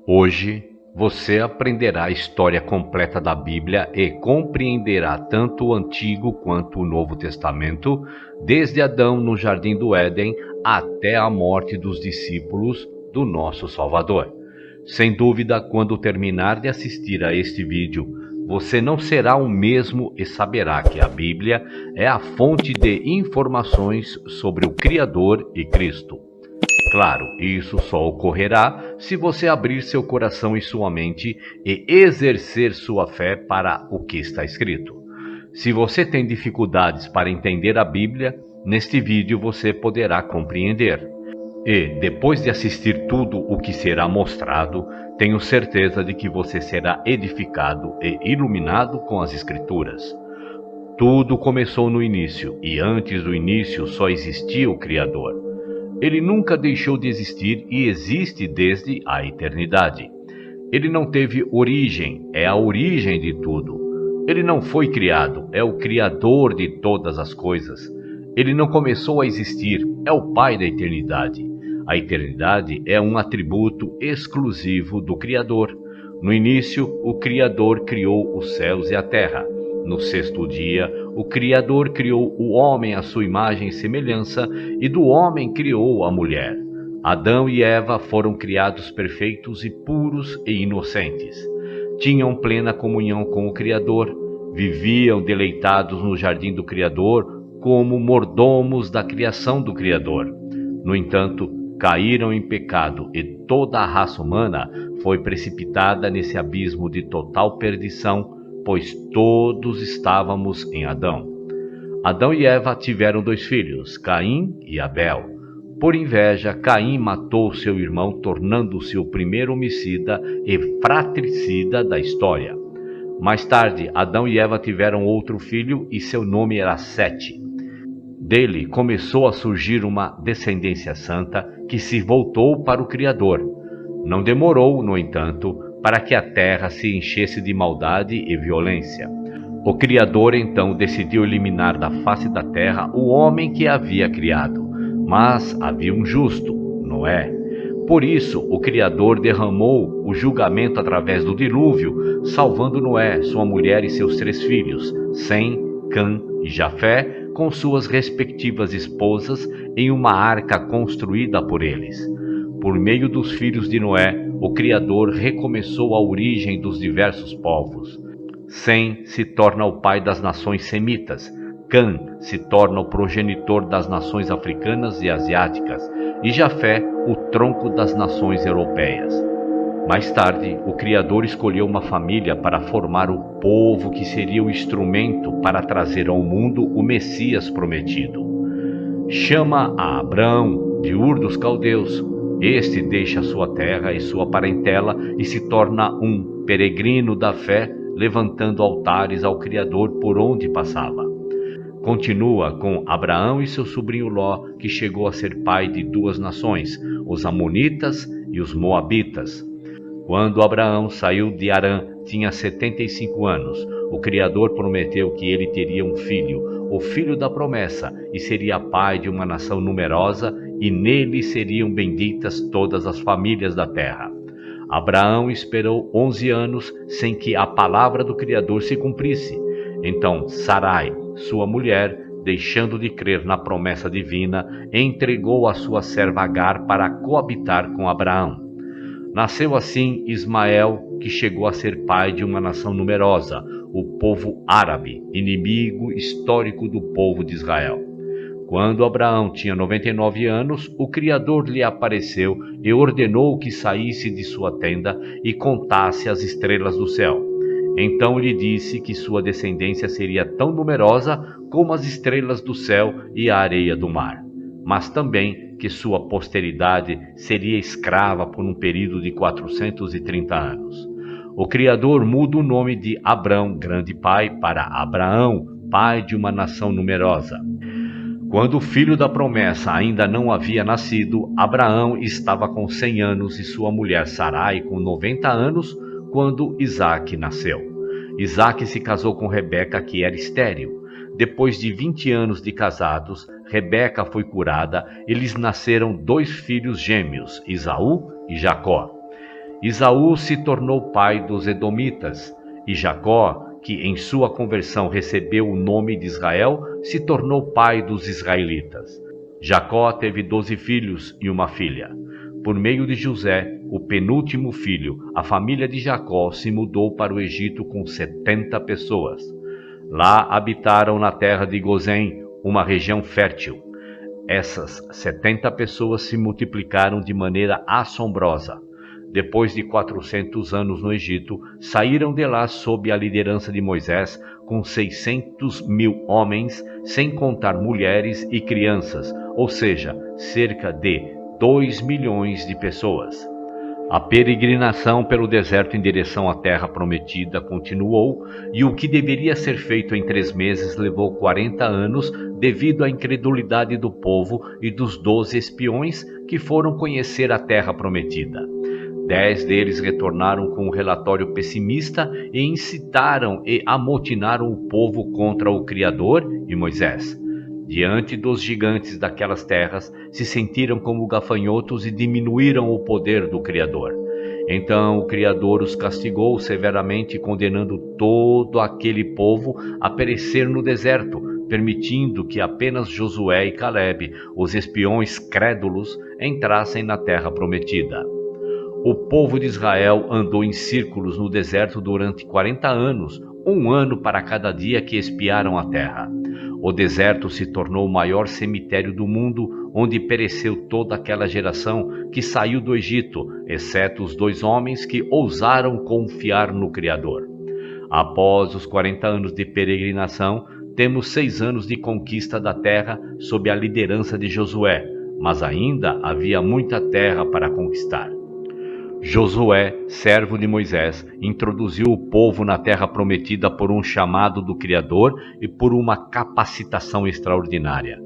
Hoje você aprenderá a história completa da Bíblia e compreenderá tanto o Antigo quanto o Novo Testamento, desde Adão no Jardim do Éden até a morte dos discípulos do nosso Salvador. Sem dúvida, quando terminar de assistir a este vídeo, você não será o mesmo e saberá que a Bíblia é a fonte de informações sobre o Criador e Cristo. Claro, isso só ocorrerá se você abrir seu coração e sua mente e exercer sua fé para o que está escrito. Se você tem dificuldades para entender a Bíblia, neste vídeo você poderá compreender. E, depois de assistir tudo o que será mostrado, tenho certeza de que você será edificado e iluminado com as Escrituras. Tudo começou no início, e antes do início só existia o Criador. Ele nunca deixou de existir e existe desde a eternidade. Ele não teve origem, é a origem de tudo. Ele não foi criado, é o Criador de todas as coisas. Ele não começou a existir, é o Pai da eternidade. A eternidade é um atributo exclusivo do Criador. No início, o Criador criou os céus e a terra. No sexto dia, o Criador criou o homem à sua imagem e semelhança, e do homem criou a mulher. Adão e Eva foram criados perfeitos e puros e inocentes. Tinham plena comunhão com o Criador, viviam deleitados no jardim do Criador como mordomos da criação do Criador. No entanto, caíram em pecado e toda a raça humana foi precipitada nesse abismo de total perdição, pois todos estávamos em Adão. Adão e Eva tiveram 2 filhos, Caim e Abel. Por inveja, Caim matou seu irmão, tornando-se o primeiro homicida e fratricida da história. Mais tarde, Adão e Eva tiveram outro filho e seu nome era Sete. Dele começou a surgir uma descendência santa que se voltou para o Criador. Não demorou, no entanto, para que a terra se enchesse de maldade e violência. O Criador então decidiu eliminar da face da terra o homem que havia criado. Mas havia um justo, Noé. Por isso, o Criador derramou o julgamento através do dilúvio, salvando Noé, sua mulher e seus 3 filhos, Sem, Cã e Jafé, com suas respectivas esposas, em uma arca construída por eles. Por meio dos filhos de Noé, o Criador recomeçou a origem dos diversos povos. Sem se torna o pai das nações semitas, Cã se torna o progenitor das nações africanas e asiáticas, e Jafé o tronco das nações europeias. Mais tarde, o Criador escolheu uma família para formar o povo que seria o instrumento para trazer ao mundo o Messias prometido. Chama a Abrão, de Ur dos Caldeus. Este deixa sua terra e sua parentela e se torna um peregrino da fé, levantando altares ao Criador por onde passava. Continua com Abraão e seu sobrinho Ló, que chegou a ser pai de 2 nações, os Amonitas e os Moabitas. Quando Abraão saiu de Harã, tinha 75 anos. O Criador prometeu que ele teria um filho, o filho da promessa, e seria pai de uma nação numerosa, e nele seriam benditas todas as famílias da terra. Abraão esperou 11 anos sem que a palavra do Criador se cumprisse. Então Sarai, sua mulher, deixando de crer na promessa divina, entregou a sua serva Agar para coabitar com Abraão. Nasceu assim Ismael, que chegou a ser pai de uma nação numerosa, o povo árabe, inimigo histórico do povo de Israel. Quando Abraão tinha 99 anos, o Criador lhe apareceu e ordenou que saísse de sua tenda e contasse as estrelas do céu. Então lhe disse que sua descendência seria tão numerosa como as estrelas do céu e a areia do mar, mas também que sua posteridade seria escrava por um período de 430 anos. O Criador muda o nome de Abrão, grande pai, para Abraão, pai de uma nação numerosa. Quando o filho da promessa ainda não havia nascido, Abraão estava com 100 anos e sua mulher Sarai com 90 anos, quando Isaque nasceu. Isaque se casou com Rebeca, que era estéril. Depois de 20 anos de casados, Rebeca foi curada e lhes nasceram 2 filhos gêmeos, Esaú e Jacó. Esaú se tornou pai dos Edomitas, e Jacó, que em sua conversão recebeu o nome de Israel, se tornou pai dos israelitas. Jacó teve 12 filhos e uma filha. Por meio de José, o penúltimo filho, a família de Jacó se mudou para o Egito com 70 pessoas. Lá habitaram na terra de Gozém, uma região fértil. Essas 70 pessoas se multiplicaram de maneira assombrosa. Depois de 400 anos no Egito, saíram de lá sob a liderança de Moisés, com 600.000 homens, sem contar mulheres e crianças, ou seja, cerca de 2 milhões de pessoas. A peregrinação pelo deserto em direção à terra prometida continuou, e o que deveria ser feito em 3 meses levou 40 anos devido à incredulidade do povo e dos 12 espiões que foram conhecer a terra prometida. 10 deles retornaram com um relatório pessimista e incitaram e amotinaram o povo contra o Criador e Moisés. Diante dos gigantes daquelas terras, se sentiram como gafanhotos e diminuíram o poder do Criador. Então o Criador os castigou severamente, condenando todo aquele povo a perecer no deserto, permitindo que apenas Josué e Calebe, os espiões crédulos, entrassem na terra prometida. O povo de Israel andou em círculos no deserto durante 40 anos, 1 ano para cada dia que espiaram a terra. O deserto se tornou o maior cemitério do mundo, onde pereceu toda aquela geração que saiu do Egito, exceto os 2 homens que ousaram confiar no Criador. Após os 40 anos de peregrinação, temos 6 anos de conquista da terra sob a liderança de Josué, mas ainda havia muita terra para conquistar. Josué, servo de Moisés, introduziu o povo na terra prometida por um chamado do Criador e por uma capacitação extraordinária.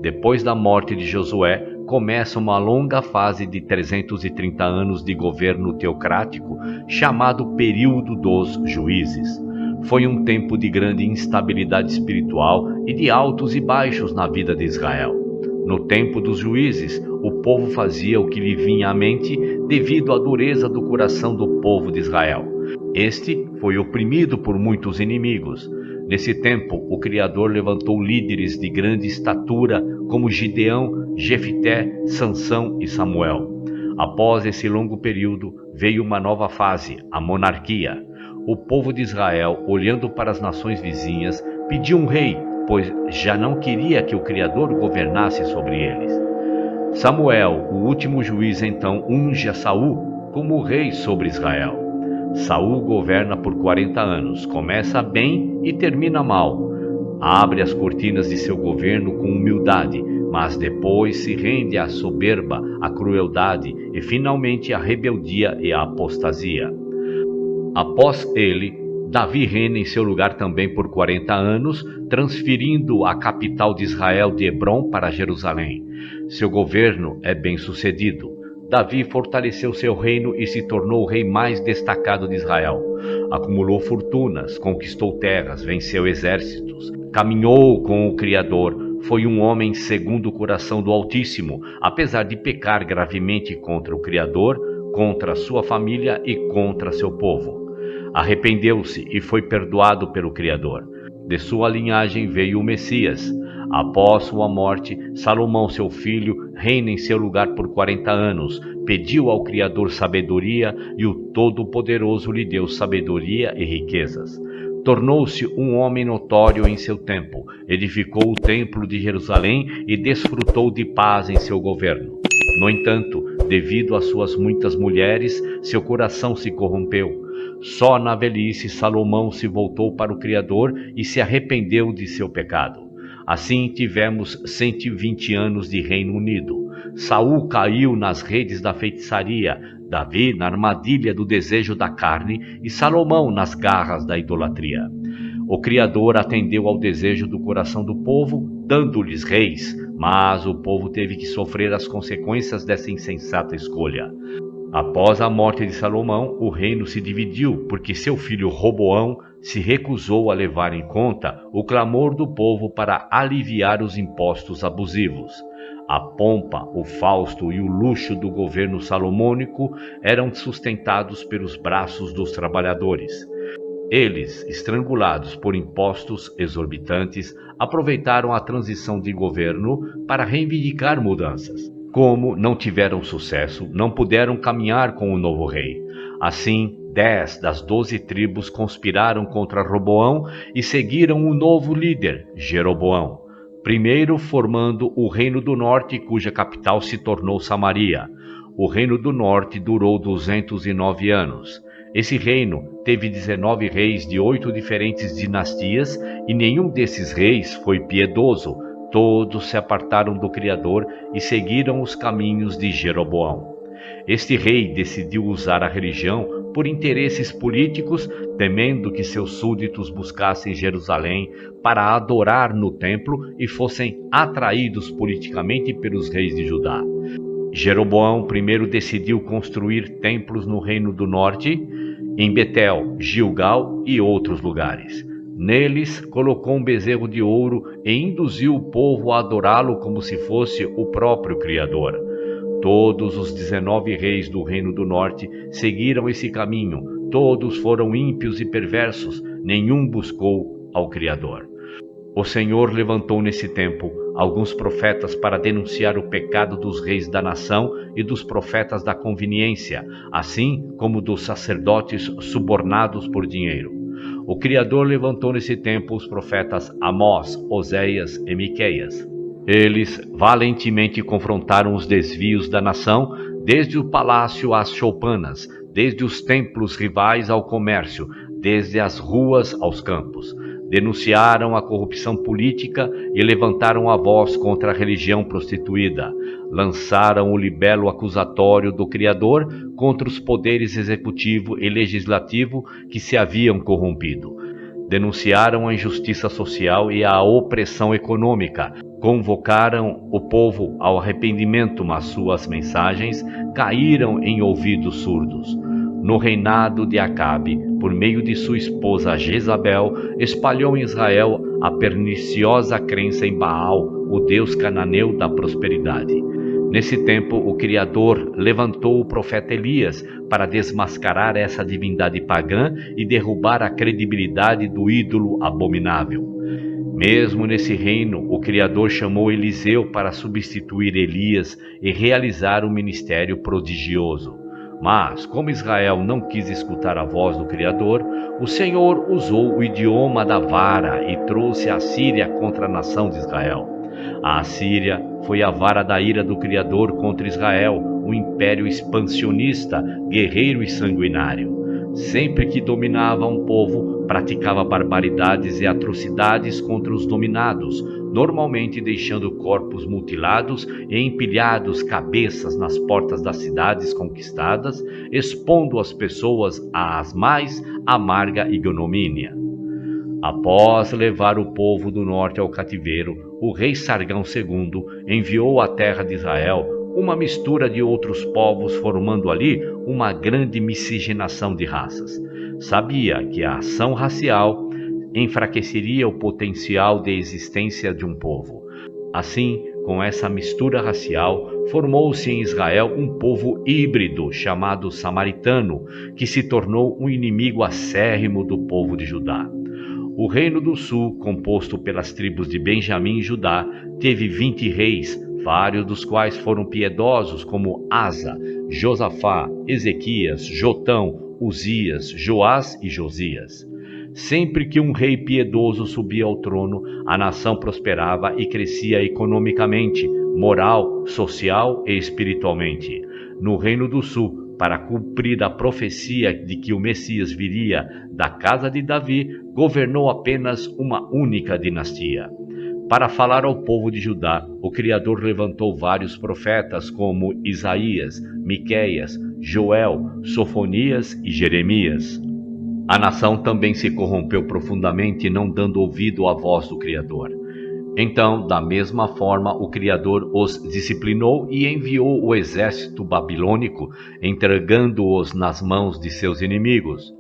Depois da morte de Josué, começa uma longa fase de 330 anos de governo teocrático, chamado período dos juízes. Foi um tempo de grande instabilidade espiritual e de altos e baixos na vida de Israel. No tempo dos juízes, o povo fazia o que lhe vinha à mente devido à dureza do coração do povo de Israel. Este foi oprimido por muitos inimigos. Nesse tempo, o Criador levantou líderes de grande estatura como Gideão, Jefité, Sansão e Samuel. Após esse longo período, veio uma nova fase, a monarquia. O povo de Israel, olhando para as nações vizinhas, pediu um rei, pois já não queria que o Criador governasse sobre eles. Samuel, o último juiz, então unge a Saul como rei sobre Israel. Saul governa por 40 anos, começa bem e termina mal. Abre as cortinas de seu governo com humildade, mas depois se rende à soberba, à crueldade e finalmente à rebeldia e à apostasia. Após ele, Davi reina em seu lugar também por 40 anos, transferindo a capital de Israel de Hebrom para Jerusalém. Seu governo é bem-sucedido. Davi fortaleceu seu reino e se tornou o rei mais destacado de Israel. Acumulou fortunas, conquistou terras, venceu exércitos, caminhou com o Criador, foi um homem segundo o coração do Altíssimo, apesar de pecar gravemente contra o Criador, contra sua família e contra seu povo. Arrependeu-se e foi perdoado pelo Criador. De sua linhagem veio o Messias. Após sua morte, Salomão, seu filho, reina em seu lugar por 40 anos, pediu ao Criador sabedoria e o Todo-Poderoso lhe deu sabedoria e riquezas. Tornou-se um homem notório em seu tempo, edificou o templo de Jerusalém e desfrutou de paz em seu governo. No entanto, devido às suas muitas mulheres, seu coração se corrompeu. Só na velhice Salomão se voltou para o Criador e se arrependeu de seu pecado. Assim tivemos 120 anos de Reino Unido. Saul caiu nas redes da feitiçaria, Davi na armadilha do desejo da carne e Salomão nas garras da idolatria. O Criador atendeu ao desejo do coração do povo, dando-lhes reis, mas o povo teve que sofrer as consequências dessa insensata escolha. Após a morte de Salomão, o reino se dividiu, porque seu filho Roboão se recusou a levar em conta o clamor do povo para aliviar os impostos abusivos. A pompa, o fausto e o luxo do governo salomônico eram sustentados pelos braços dos trabalhadores. Eles, estrangulados por impostos exorbitantes, aproveitaram a transição de governo para reivindicar mudanças. Como não tiveram sucesso, não puderam caminhar com o novo rei. Assim, 10 das 12 tribos conspiraram contra Roboão e seguiram o novo líder, Jeroboão. Primeiro formando o Reino do Norte, cuja capital se tornou Samaria. O Reino do Norte durou 209 anos. Esse reino teve 19 reis de 8 diferentes dinastias e nenhum desses reis foi piedoso. Todos se apartaram do Criador e seguiram os caminhos de Jeroboão. Este rei decidiu usar a religião por interesses políticos, temendo que seus súditos buscassem Jerusalém para adorar no templo e fossem atraídos politicamente pelos reis de Judá. Jeroboão primeiro decidiu construir templos no Reino do Norte, em Betel, Gilgal e outros lugares. Neles, colocou um bezerro de ouro e induziu o povo a adorá-lo como se fosse o próprio Criador. Todos os 19 reis do Reino do Norte seguiram esse caminho. Todos foram ímpios e perversos. Nenhum buscou ao Criador. O Senhor levantou nesse tempo alguns profetas para denunciar o pecado dos reis da nação e dos profetas da conveniência, assim como dos sacerdotes subornados por dinheiro. O Criador levantou nesse tempo os profetas Amós, Oséias e Miqueias. Eles valentemente confrontaram os desvios da nação, desde o palácio às choupanas, desde os templos rivais ao comércio, desde as ruas aos campos. Denunciaram a corrupção política e levantaram a voz contra a religião prostituída. Lançaram o libelo acusatório do Criador contra os poderes executivo e legislativo que se haviam corrompido. Denunciaram a injustiça social e a opressão econômica. Convocaram o povo ao arrependimento, mas suas mensagens caíram em ouvidos surdos. No reinado de Acabe, por meio de sua esposa Jezabel, espalhou em Israel a perniciosa crença em Baal, o deus cananeu da prosperidade. Nesse tempo, o Criador levantou o profeta Elias para desmascarar essa divindade pagã e derrubar a credibilidade do ídolo abominável. Mesmo nesse reino, o Criador chamou Eliseu para substituir Elias e realizar um ministério prodigioso. Mas, como Israel não quis escutar a voz do Criador, o Senhor usou o idioma da vara e trouxe a Síria contra a nação de Israel. A Assíria foi a vara da ira do Criador contra Israel, um império expansionista, guerreiro e sanguinário. Sempre que dominava um povo, praticava barbaridades e atrocidades contra os dominados, normalmente deixando corpos mutilados e empilhados cabeças nas portas das cidades conquistadas, expondo as pessoas às mais amarga ignomínia. Após levar o povo do norte ao cativeiro, o rei Sargão II enviou à terra de Israel uma mistura de outros povos, formando ali uma grande miscigenação de raças. Sabia que a ação racial enfraqueceria o potencial de existência de um povo. Assim, com essa mistura racial, formou-se em Israel um povo híbrido chamado samaritano, que se tornou um inimigo acérrimo do povo de Judá. O Reino do Sul, composto pelas tribos de Benjamim e Judá, teve 20 reis, vários dos quais foram piedosos, como Asa, Josafá, Ezequias, Jotão, Uzias, Joás e Josias. Sempre que um rei piedoso subia ao trono, a nação prosperava e crescia economicamente, moral, social e espiritualmente. No Reino do Sul, para cumprir a profecia de que o Messias viria da casa de Davi, governou apenas uma única dinastia. Para falar ao povo de Judá, o Criador levantou vários profetas como Isaías, Miqueias, Joel, Sofonias e Jeremias. A nação também se corrompeu profundamente, não dando ouvido à voz do Criador. Então, da mesma forma, o Criador os disciplinou e enviou o exército babilônico, entregando-os nas mãos de seus inimigos.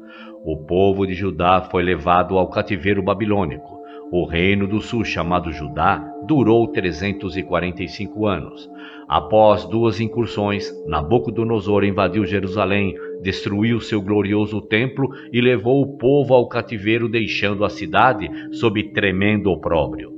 O povo de Judá foi levado ao cativeiro babilônico. O reino do sul, chamado Judá, durou 345 anos. Após 2 incursões, Nabucodonosor invadiu Jerusalém, destruiu seu glorioso templo e levou o povo ao cativeiro, deixando a cidade sob tremendo opróbrio.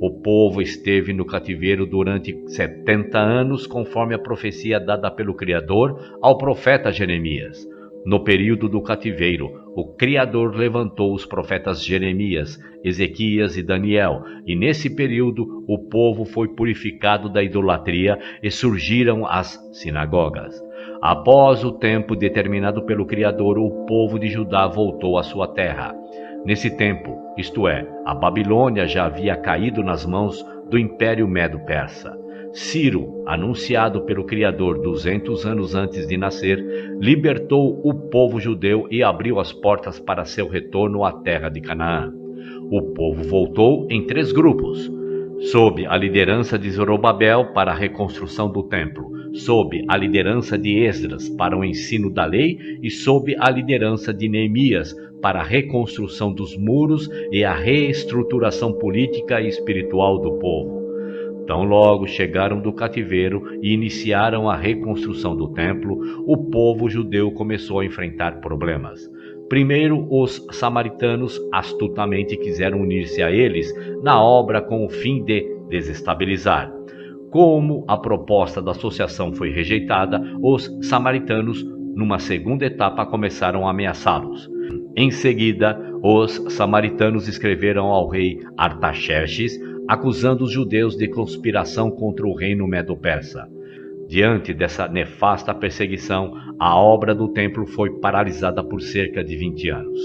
O povo esteve no cativeiro durante 70 anos, conforme a profecia dada pelo Criador ao profeta Jeremias. No período do cativeiro, o Criador levantou os profetas Jeremias, Ezequias e Daniel, e nesse período o povo foi purificado da idolatria e surgiram as sinagogas. Após o tempo determinado pelo Criador, o povo de Judá voltou à sua terra. Nesse tempo, isto é, a Babilônia já havia caído nas mãos do Império Medo-Persa. Ciro, anunciado pelo Criador 200 anos antes de nascer, libertou o povo judeu e abriu as portas para seu retorno à terra de Canaã. O povo voltou em 3 grupos: sob a liderança de Zorobabel para a reconstrução do templo, sob a liderança de Esdras para o ensino da lei e sob a liderança de Neemias para a reconstrução dos muros e a reestruturação política e espiritual do povo. Tão logo chegaram do cativeiro e iniciaram a reconstrução do templo, o povo judeu começou a enfrentar problemas. Primeiro, os samaritanos astutamente quiseram unir-se a eles na obra com o fim de desestabilizar. Como a proposta da associação foi rejeitada, os samaritanos, numa segunda etapa, começaram a ameaçá-los. Em seguida, os samaritanos escreveram ao rei Artaxerxes, acusando os judeus de conspiração contra o reino medo-persa. Diante dessa nefasta perseguição, a obra do templo foi paralisada por cerca de 20 anos.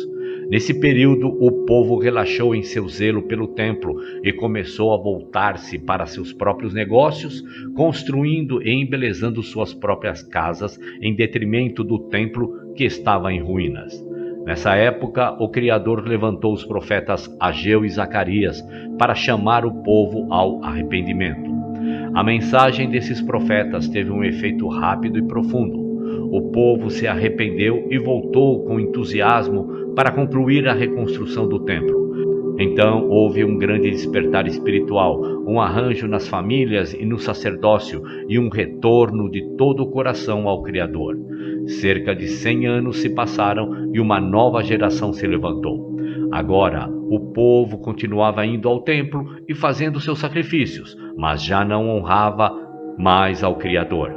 Nesse período, o povo relaxou em seu zelo pelo templo e começou a voltar-se para seus próprios negócios, construindo e embelezando suas próprias casas em detrimento do templo que estava em ruínas. Nessa época, o Criador levantou os profetas Ageu e Zacarias para chamar o povo ao arrependimento. A mensagem desses profetas teve um efeito rápido e profundo. O povo se arrependeu e voltou com entusiasmo para concluir a reconstrução do templo. Então houve um grande despertar espiritual, um arranjo nas famílias e no sacerdócio e um retorno de todo o coração ao Criador. Cerca de 100 anos se passaram e uma nova geração se levantou. Agora, o povo continuava indo ao templo e fazendo seus sacrifícios, mas já não honrava mais ao Criador.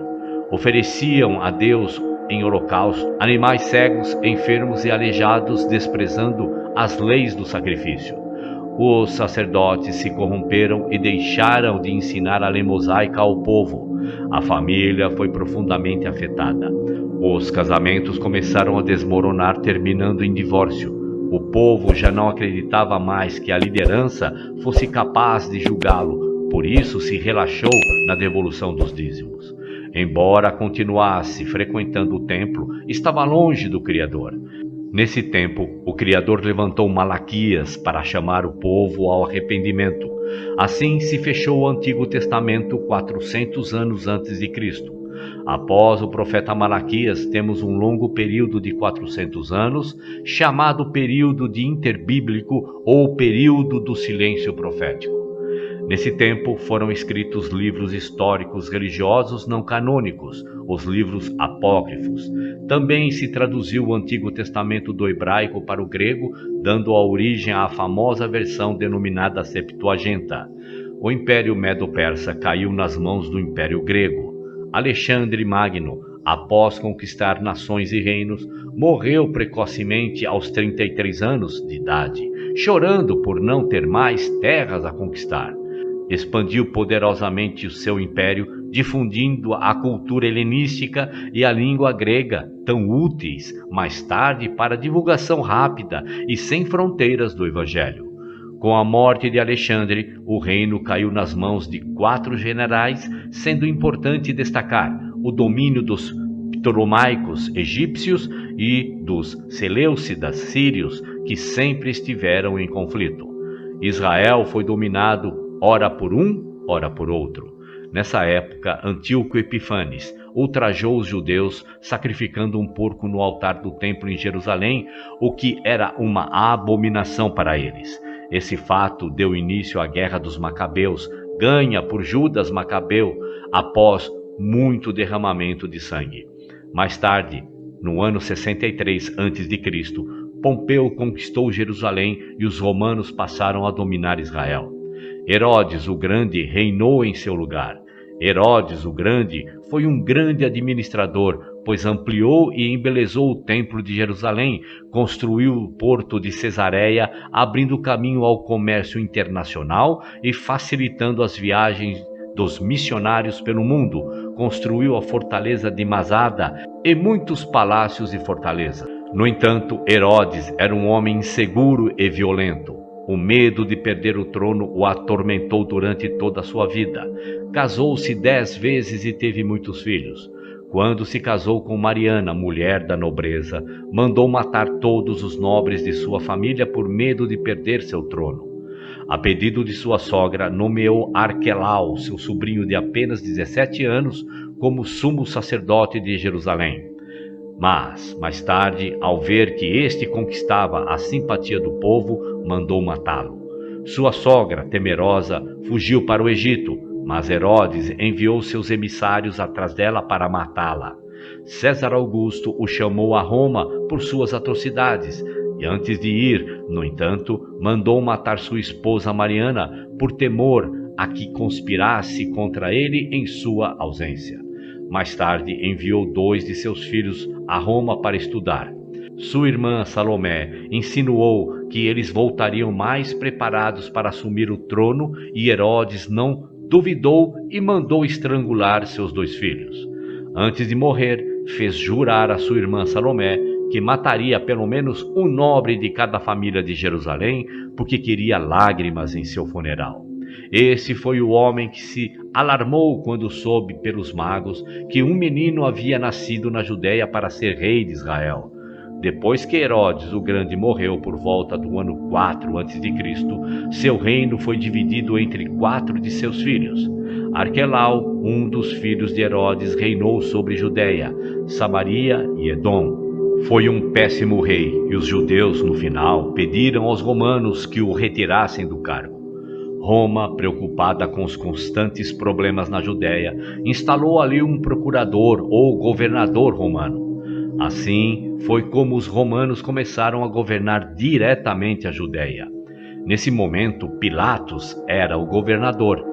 Ofereciam a Deus em holocausto animais cegos, enfermos e aleijados, desprezando as leis do sacrifício. Os sacerdotes se corromperam e deixaram de ensinar a lei mosaica ao povo. A família foi profundamente afetada. Os casamentos começaram a desmoronar, terminando em divórcio. O povo já não acreditava mais que a liderança fosse capaz de julgá-lo, por isso se relaxou na devolução dos dízimos. Embora continuasse frequentando o templo, estava longe do Criador. Nesse tempo, o Criador levantou Malaquias para chamar o povo ao arrependimento. Assim se fechou o Antigo Testamento 400 anos antes de Cristo. Após o profeta Malaquias, temos um longo período de 400 anos, chamado período de interbíblico ou período do silêncio profético. Nesse tempo foram escritos livros históricos religiosos não canônicos, os livros apócrifos. Também se traduziu o Antigo Testamento do hebraico para o grego, dando a origem à famosa versão denominada Septuaginta. O Império Medo-Persa caiu nas mãos do Império Grego. Alexandre Magno, após conquistar nações e reinos, morreu precocemente aos 33 anos de idade, chorando por não ter mais terras a conquistar. Expandiu poderosamente o seu império, difundindo a cultura helenística e a língua grega, tão úteis mais tarde para a divulgação rápida e sem fronteiras do Evangelho. Com a morte de Alexandre, o reino caiu nas mãos de 4 generais, sendo importante destacar o domínio dos ptolomaicos egípcios e dos seleucidas sírios, que sempre estiveram em conflito. Israel foi dominado ora por um, ora por outro. Nessa época, Antíoco Epifanes ultrajou os judeus, sacrificando um porco no altar do templo em Jerusalém, o que era uma abominação para eles. Esse fato deu início à Guerra dos Macabeus, ganha por Judas Macabeu após muito derramamento de sangue. Mais tarde, no ano 63 a.C., Pompeu conquistou Jerusalém e os romanos passaram a dominar Israel. Herodes o Grande reinou em seu lugar. Herodes o Grande foi um grande administrador, pois ampliou e embelezou o templo de Jerusalém, construiu o porto de Cesareia, abrindo caminho ao comércio internacional e facilitando as viagens dos missionários pelo mundo, construiu a fortaleza de Masada e muitos palácios e fortalezas. No entanto, Herodes era um homem inseguro e violento. O medo de perder o trono o atormentou durante toda a sua vida. Casou-se 10 vezes e teve muitos filhos. Quando se casou com Mariana, mulher da nobreza, mandou matar todos os nobres de sua família por medo de perder seu trono. A pedido de sua sogra, nomeou Arquelau, seu sobrinho de apenas 17 anos, como sumo sacerdote de Jerusalém. Mas, mais tarde, ao ver que este conquistava a simpatia do povo, mandou matá-lo. Sua sogra, temerosa, fugiu para o Egito, mas Herodes enviou seus emissários atrás dela para matá-la. César Augusto o chamou a Roma por suas atrocidades, e antes de ir, no entanto, mandou matar sua esposa Mariana por temor a que conspirasse contra ele em sua ausência. Mais tarde, enviou 2 de seus filhos a Roma para estudar. Sua irmã Salomé insinuou que eles voltariam mais preparados para assumir o trono e Herodes não duvidou e mandou estrangular seus 2 filhos. Antes de morrer, fez jurar a sua irmã Salomé que mataria pelo menos um nobre de cada família de Jerusalém, porque queria lágrimas em seu funeral. Esse foi o homem que se alarmou quando soube pelos magos que um menino havia nascido na Judéia para ser rei de Israel. Depois que Herodes o Grande morreu por volta do ano 4 a.C., seu reino foi dividido entre 4 de seus filhos. Arquelau, um dos filhos de Herodes, reinou sobre Judéia, Samaria e Edom. Foi um péssimo rei, e os judeus, no final, pediram aos romanos que o retirassem do cargo. Roma, preocupada com os constantes problemas na Judéia, instalou ali um procurador ou governador romano. Assim, foi como os romanos começaram a governar diretamente a Judéia. Nesse momento, Pilatos era o governador.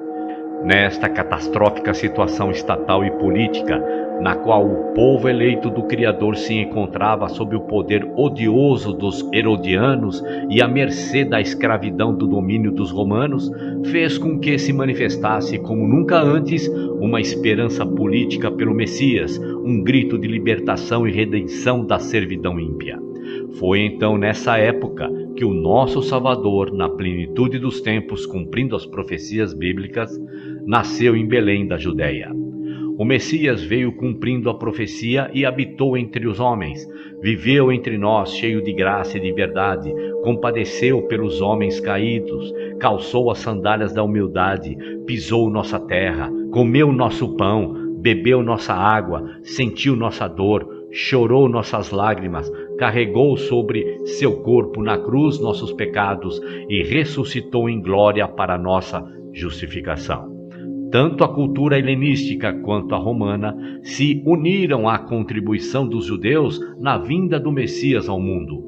Nesta catastrófica situação estatal e política, na qual o povo eleito do Criador se encontrava sob o poder odioso dos herodianos e à mercê da escravidão do domínio dos romanos, fez com que se manifestasse como nunca antes uma esperança política pelo Messias, um grito de libertação e redenção da servidão ímpia. Foi então nessa época que o nosso Salvador, na plenitude dos tempos, cumprindo as profecias bíblicas, nasceu em Belém da Judéia. O Messias veio cumprindo a profecia e habitou entre os homens. Viveu entre nós cheio de graça e de verdade, compadeceu pelos homens caídos, calçou as sandálias da humildade, pisou nossa terra, comeu nosso pão, bebeu nossa água, sentiu nossa dor, chorou nossas lágrimas, carregou sobre seu corpo na cruz nossos pecados e ressuscitou em glória para nossa justificação. Tanto a cultura helenística quanto a romana se uniram à contribuição dos judeus na vinda do Messias ao mundo.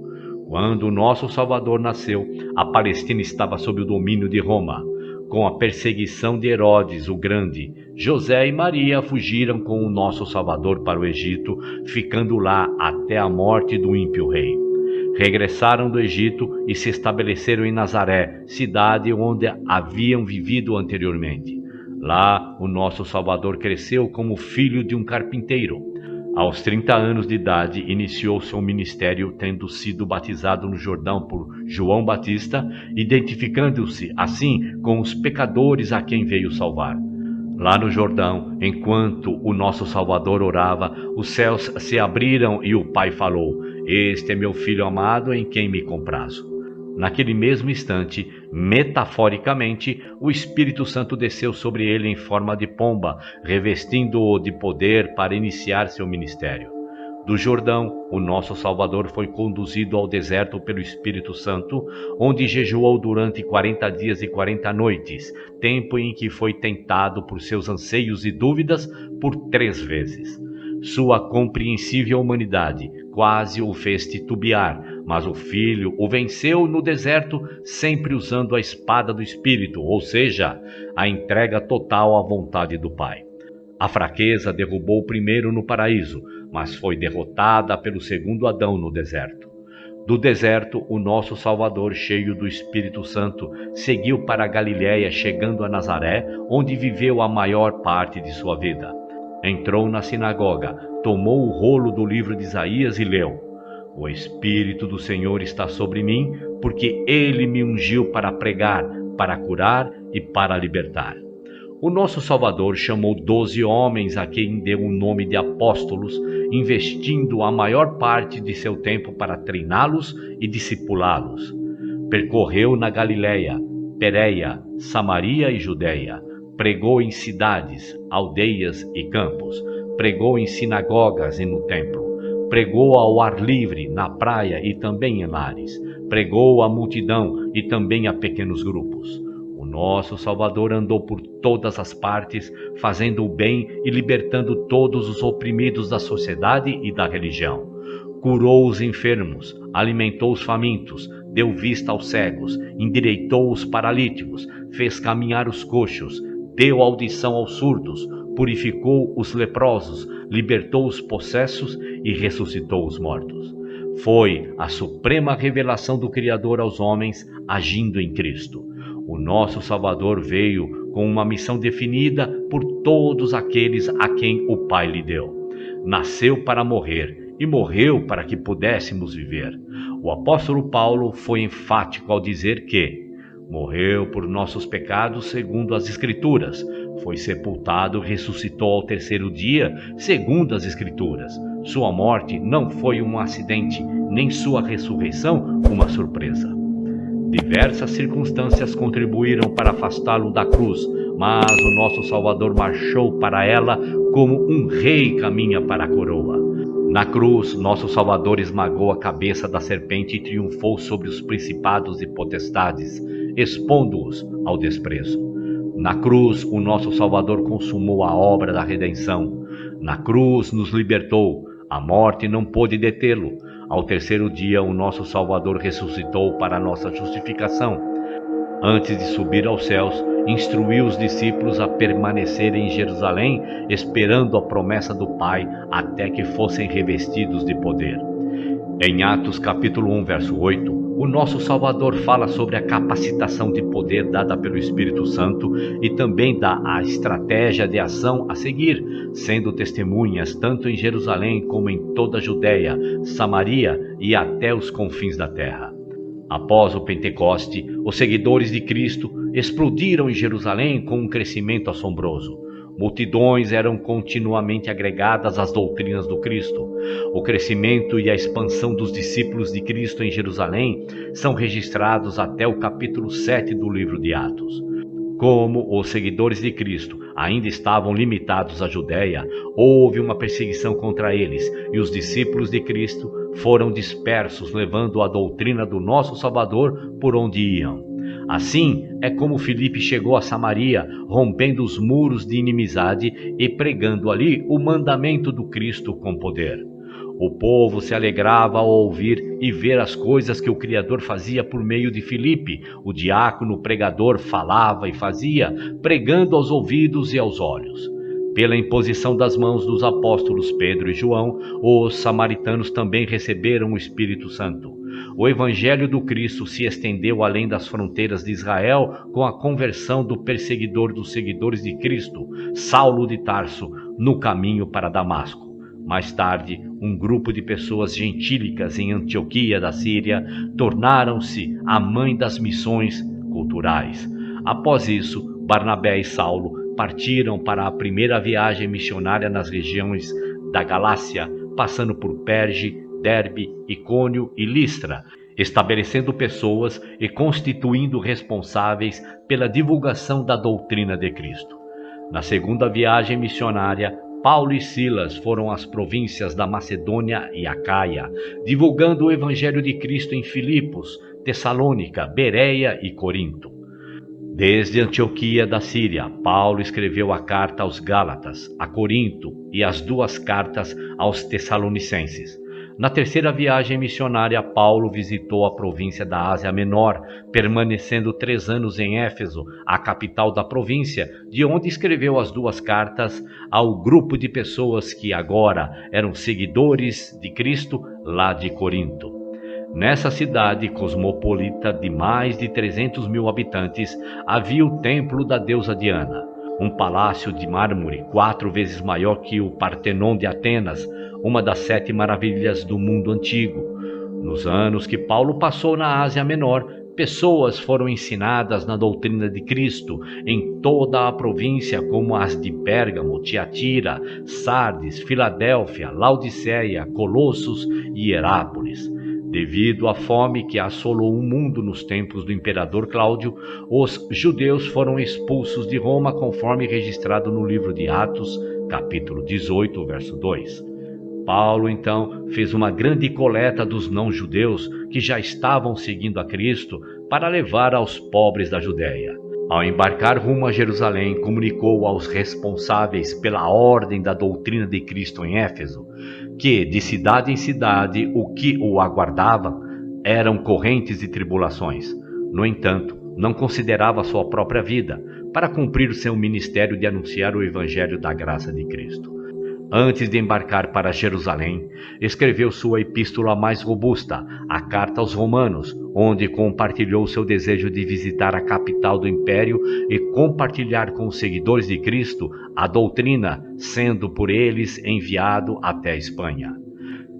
Quando o nosso Salvador nasceu, a Palestina estava sob o domínio de Roma. Com a perseguição de Herodes o Grande, José e Maria fugiram com o nosso Salvador para o Egito, ficando lá até a morte do ímpio rei. Regressaram do Egito e se estabeleceram em Nazaré, cidade onde haviam vivido anteriormente. Lá, o nosso Salvador cresceu como filho de um carpinteiro. Aos 30 anos de idade, iniciou seu ministério, tendo sido batizado no Jordão por João Batista, identificando-se, assim, com os pecadores a quem veio salvar. Lá no Jordão, enquanto o nosso Salvador orava, os céus se abriram e o Pai falou: "Este é meu Filho amado, em quem me comprazo." Naquele mesmo instante, metaforicamente, o Espírito Santo desceu sobre ele em forma de pomba, revestindo-o de poder para iniciar seu ministério. Do Jordão, o nosso Salvador foi conduzido ao deserto pelo Espírito Santo, onde jejuou durante 40 dias e 40 noites, tempo em que foi tentado por seus anseios e dúvidas por 3 vezes. Sua compreensível humanidade quase o fez titubear, mas o Filho o venceu no deserto, sempre usando a espada do Espírito, ou seja, a entrega total à vontade do Pai. A fraqueza derrubou o primeiro no paraíso, mas foi derrotada pelo segundo Adão no deserto. Do deserto, o nosso Salvador, cheio do Espírito Santo, seguiu para a Galiléia, chegando a Nazaré, onde viveu a maior parte de sua vida. Entrou na sinagoga, tomou o rolo do livro de Isaías e leu: O Espírito do Senhor está sobre mim, porque Ele me ungiu para pregar, para curar e para libertar. O nosso Salvador chamou 12 homens a quem deu o nome de apóstolos, investindo a maior parte de seu tempo para treiná-los e discipulá-los. Percorreu na Galiléia, Pérea, Samaria e Judéia. Pregou em cidades, aldeias e campos. Pregou em sinagogas e no templo. Pregou ao ar livre, na praia e também em lares. Pregou à multidão e também a pequenos grupos. O nosso Salvador andou por todas as partes, fazendo o bem e libertando todos os oprimidos da sociedade e da religião. Curou os enfermos, alimentou os famintos, deu vista aos cegos, endireitou os paralíticos, fez caminhar os coxos, deu audição aos surdos, purificou os leprosos, libertou os possessos e ressuscitou os mortos. Foi a suprema revelação do Criador aos homens, agindo em Cristo. O nosso Salvador veio com uma missão definida por todos aqueles a quem o Pai lhe deu. Nasceu para morrer e morreu para que pudéssemos viver. O apóstolo Paulo foi enfático ao dizer que morreu por nossos pecados segundo as Escrituras, foi sepultado e ressuscitou ao 3º dia segundo as Escrituras. Sua morte não foi um acidente, nem sua ressurreição uma surpresa. Diversas circunstâncias contribuíram para afastá-lo da cruz, mas o nosso Salvador marchou para ela como um rei caminha para a coroa. Na cruz, nosso Salvador esmagou a cabeça da serpente e triunfou sobre os principados e potestades, expondo-os ao desprezo. Na cruz, o nosso Salvador consumou a obra da redenção. Na cruz, nos libertou. A morte não pôde detê-lo. Ao 3º dia, o nosso Salvador ressuscitou para a nossa justificação. Antes de subir aos céus, instruiu os discípulos a permanecerem em Jerusalém, esperando a promessa do Pai até que fossem revestidos de poder. Em Atos capítulo 1, verso 8, o nosso Salvador fala sobre a capacitação de poder dada pelo Espírito Santo e também dá a estratégia de ação a seguir, sendo testemunhas tanto em Jerusalém como em toda a Judéia, Samaria e até os confins da terra. Após o Pentecoste, os seguidores de Cristo explodiram em Jerusalém com um crescimento assombroso. Multidões eram continuamente agregadas às doutrinas do Cristo. O crescimento e a expansão dos discípulos de Cristo em Jerusalém são registrados até o capítulo 7 do livro de Atos. Como os seguidores de Cristo ainda estavam limitados à Judéia, houve uma perseguição contra eles, e os discípulos de Cristo foram dispersos, levando a doutrina do nosso Salvador por onde iam. Assim é como Filipe chegou a Samaria, rompendo os muros de inimizade e pregando ali o mandamento do Cristo com poder. O povo se alegrava ao ouvir e ver as coisas que o Criador fazia por meio de Filipe. O diácono pregador falava e fazia, pregando aos ouvidos e aos olhos. Pela imposição das mãos dos apóstolos Pedro e João, os samaritanos também receberam o Espírito Santo. O evangelho do Cristo se estendeu além das fronteiras de Israel com a conversão do perseguidor dos seguidores de Cristo, Saulo de Tarso, no caminho para Damasco. Mais tarde, um grupo de pessoas gentílicas em Antioquia da Síria tornaram-se a mãe das missões culturais. Após isso, Barnabé e Saulo partiram para a primeira viagem missionária nas regiões da Galácia, passando por Perge, Derbe, Icônio e Listra, estabelecendo pessoas e constituindo responsáveis pela divulgação da doutrina de Cristo. Na segunda viagem missionária, Paulo e Silas foram às províncias da Macedônia e Acaia, divulgando o Evangelho de Cristo em Filipos, Tessalônica, Bereia e Corinto. Desde Antioquia da Síria, Paulo escreveu a carta aos Gálatas, a Corinto e as 2 cartas aos Tessalonicenses. Na terceira viagem missionária, Paulo visitou a província da Ásia Menor, permanecendo 3 anos em Éfeso, a capital da província, de onde escreveu as 2 cartas ao grupo de pessoas que agora eram seguidores de Cristo lá de Corinto. Nessa cidade cosmopolita de mais de 300 mil habitantes, havia o templo da deusa Diana, um palácio de mármore 4 vezes maior que o Partenon de Atenas, uma das 7 maravilhas do mundo antigo. Nos anos que Paulo passou na Ásia Menor, pessoas foram ensinadas na doutrina de Cristo em toda a província, como as de Pérgamo, Tiatira, Sardes, Filadélfia, Laodiceia, Colossos e Herápolis. Devido à fome que assolou o mundo nos tempos do imperador Cláudio, os judeus foram expulsos de Roma, conforme registrado no livro de Atos, capítulo 18, verso 2. Paulo, então, fez uma grande coleta dos não-judeus que já estavam seguindo a Cristo para levar aos pobres da Judéia. Ao embarcar rumo a Jerusalém, comunicou aos responsáveis pela ordem da doutrina de Cristo em Éfeso que, de cidade em cidade, o que o aguardava eram correntes e tribulações. No entanto, não considerava sua própria vida para cumprir seu ministério de anunciar o Evangelho da graça de Cristo. Antes de embarcar para Jerusalém, escreveu sua epístola mais robusta, a Carta aos Romanos, onde compartilhou seu desejo de visitar a capital do Império e compartilhar com os seguidores de Cristo a doutrina, sendo por eles enviado até a Espanha.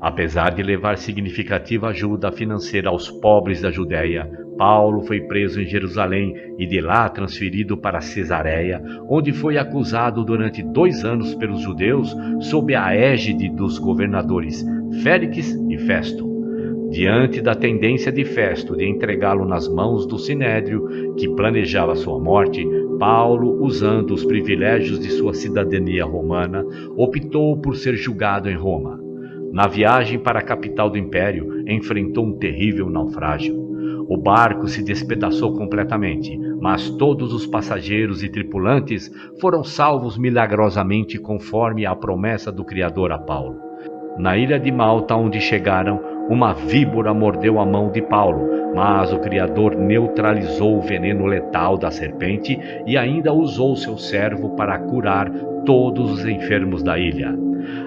Apesar de levar significativa ajuda financeira aos pobres da Judéia, Paulo foi preso em Jerusalém e de lá transferido para Cesareia, onde foi acusado durante 2 anos pelos judeus sob a égide dos governadores Félix e Festo. Diante da tendência de Festo de entregá-lo nas mãos do Sinédrio, que planejava sua morte, Paulo, usando os privilégios de sua cidadania romana, optou por ser julgado em Roma. Na viagem para a capital do Império, enfrentou um terrível naufrágio. O barco se despedaçou completamente, mas todos os passageiros e tripulantes foram salvos milagrosamente conforme a promessa do Criador a Paulo. Na ilha de Malta, onde chegaram, uma víbora mordeu a mão de Paulo, mas o Criador neutralizou o veneno letal da serpente e ainda usou seu servo para curar todos os enfermos da ilha.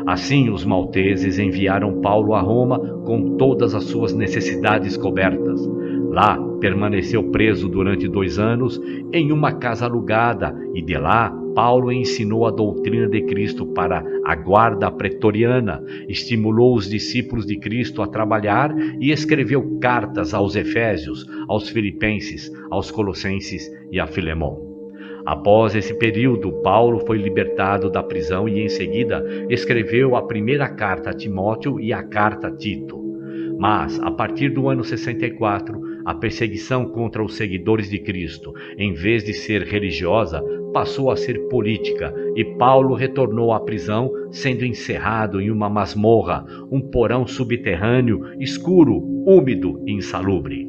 Assim, os malteses enviaram Paulo a Roma com todas as suas necessidades cobertas. Lá, permaneceu preso durante 2 anos em uma casa alugada e de lá, Paulo ensinou a doutrina de Cristo para a guarda pretoriana, estimulou os discípulos de Cristo a trabalhar e escreveu cartas aos Efésios, aos Filipenses, aos Colossenses e a Filemão. Após esse período, Paulo foi libertado da prisão e, em seguida, escreveu a primeira carta a Timóteo e a carta a Tito. Mas, a partir do ano 64, a perseguição contra os seguidores de Cristo, em vez de ser religiosa, passou a ser política e Paulo retornou à prisão, sendo encerrado em uma masmorra, um porão subterrâneo, escuro, úmido e insalubre.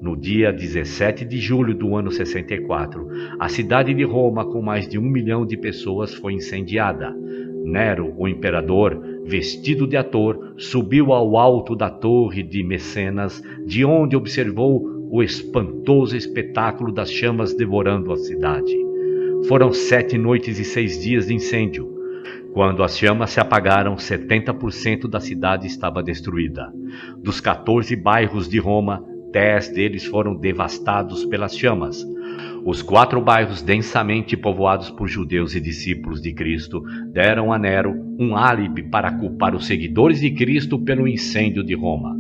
No dia 17 de julho do ano 64, a cidade de Roma, com mais de 1 milhão de pessoas, foi incendiada. Nero, o imperador, vestido de ator, subiu ao alto da torre de Mecenas, de onde observou o espantoso espetáculo das chamas devorando a cidade. Foram 7 noites e 6 dias de incêndio. Quando as chamas se apagaram, 70% da cidade estava destruída. Dos 14 bairros de Roma, 10 deles foram devastados pelas chamas. Os 4 bairros densamente povoados por judeus e discípulos de Cristo deram a Nero um álibi para culpar os seguidores de Cristo pelo incêndio de Roma.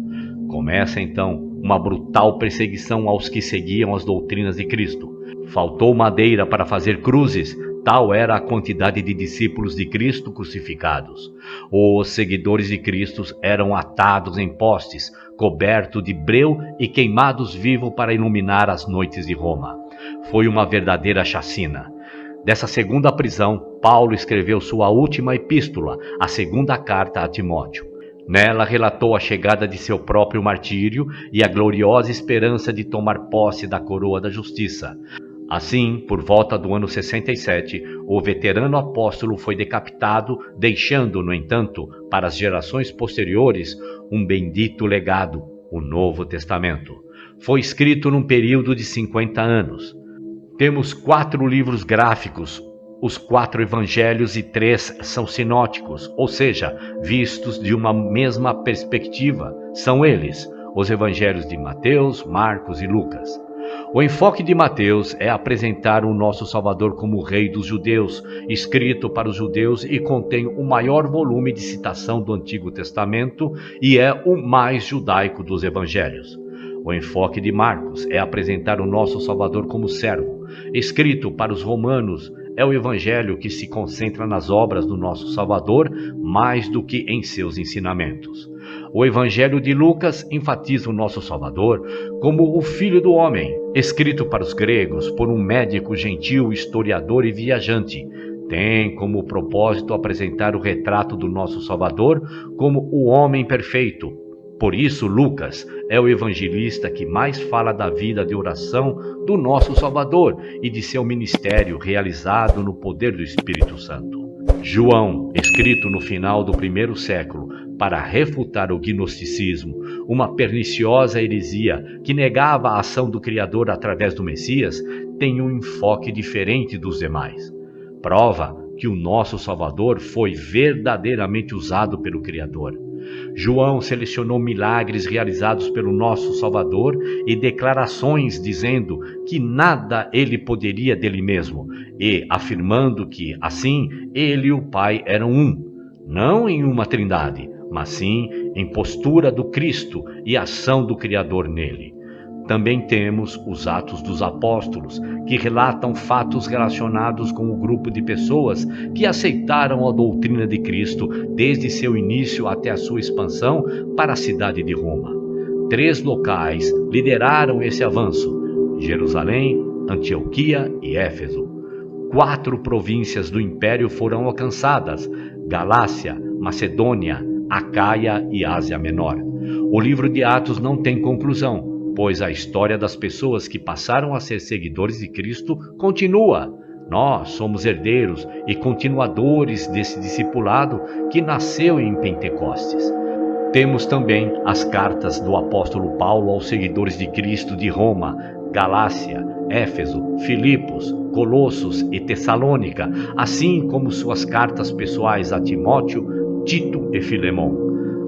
Começa então uma brutal perseguição aos que seguiam as doutrinas de Cristo. Faltou madeira para fazer cruzes, tal era a quantidade de discípulos de Cristo crucificados. Os seguidores de Cristo eram atados em postes, cobertos de breu e queimados vivos para iluminar as noites de Roma. Foi uma verdadeira chacina. Dessa segunda prisão, Paulo escreveu sua última epístola, a segunda carta a Timóteo. Nela relatou a chegada de seu próprio martírio e a gloriosa esperança de tomar posse da coroa da justiça. Assim, por volta do ano 67, o veterano apóstolo foi decapitado, deixando, no entanto, para as gerações posteriores, um bendito legado, o Novo Testamento. Foi escrito num período de 50 anos. Temos 4 livros gráficos, os 4 evangelhos e 3 são sinóticos, ou seja, vistos de uma mesma perspectiva. São eles, os evangelhos de Mateus, Marcos e Lucas. O enfoque de Mateus é apresentar o nosso Salvador como Rei dos Judeus, escrito para os judeus e contém o maior volume de citação do Antigo Testamento e é o mais judaico dos evangelhos. O enfoque de Marcos é apresentar o nosso Salvador como servo, escrito para os romanos. É o evangelho que se concentra nas obras do nosso Salvador mais do que em seus ensinamentos. O evangelho de Lucas enfatiza o nosso Salvador como o Filho do Homem, escrito para os gregos por um médico gentil, historiador e viajante. Tem como propósito apresentar o retrato do nosso Salvador como o homem perfeito. Por isso, Lucas é o evangelista que mais fala da vida de oração do nosso Salvador e de seu ministério realizado no poder do Espírito Santo. João, escrito no final do primeiro século para refutar o gnosticismo, uma perniciosa heresia que negava a ação do Criador através do Messias, tem um enfoque diferente dos demais. Prova que o nosso Salvador foi verdadeiramente usado pelo Criador. João selecionou milagres realizados pelo nosso Salvador e declarações dizendo que nada ele poderia dele mesmo e afirmando que, assim, ele e o Pai eram um, não em uma trindade, mas sim em postura do Cristo e ação do Criador nele. Também temos os Atos dos Apóstolos, que relatam fatos relacionados com o grupo de pessoas que aceitaram a doutrina de Cristo desde seu início até a sua expansão para a cidade de Roma. 3 locais lideraram esse avanço: Jerusalém, Antioquia e Éfeso. 4 províncias do Império foram alcançadas: Galácia, Macedônia, Acaia e Ásia Menor. O livro de Atos não tem conclusão, pois a história das pessoas que passaram a ser seguidores de Cristo continua. Nós somos herdeiros e continuadores desse discipulado que nasceu em Pentecostes. Temos também as cartas do apóstolo Paulo aos seguidores de Cristo de Roma, Galácia, Éfeso, Filipos, Colossos e Tessalônica, assim como suas cartas pessoais a Timóteo, Tito e Filemon.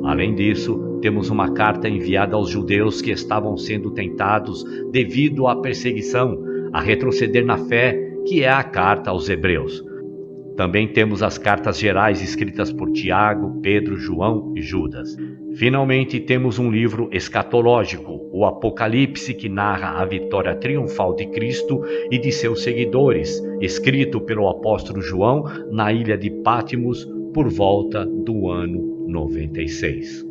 Além disso, temos uma carta enviada aos judeus que estavam sendo tentados devido à perseguição, a retroceder na fé, que é a carta aos Hebreus. Também temos as cartas gerais escritas por Tiago, Pedro, João e Judas. Finalmente, temos um livro escatológico, o Apocalipse, que narra a vitória triunfal de Cristo e de seus seguidores, escrito pelo apóstolo João na ilha de Patmos por volta do ano 96.